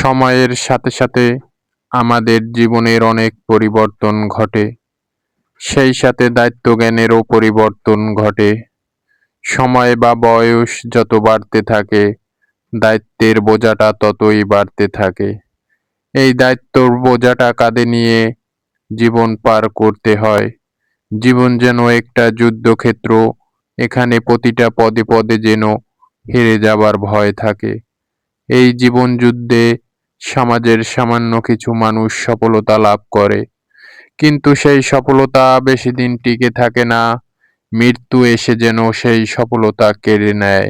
সময়ের সাথে সাথে আমাদের জীবনের অনেক পরিবর্তন ঘটে, সেই সাথে দায়িত্বজ্ঞানেরও পরিবর্তন ঘটে। সময় বা বয়স যত বাড়তে থাকে, দায়িত্বের বোঝাটা ততই বাড়তে থাকে। এই দায়িত্বর বোঝাটা কাঁধে নিয়ে জীবন পার করতে হয়। জীবন যেন একটা যুদ্ধক্ষেত্র, এখানে প্রতিটা পদে পদে যেন হেরে যাবার ভয় থাকে। এই জীবন যুদ্ধে সমাজের সামান্য কিছু মানুষ সফলতা লাভ করে, কিন্তু সেই সফলতা বেশি দিন টিকে থাকে না। মৃত্যু এসে যেন সেই সফলতা কেড়ে নেয়।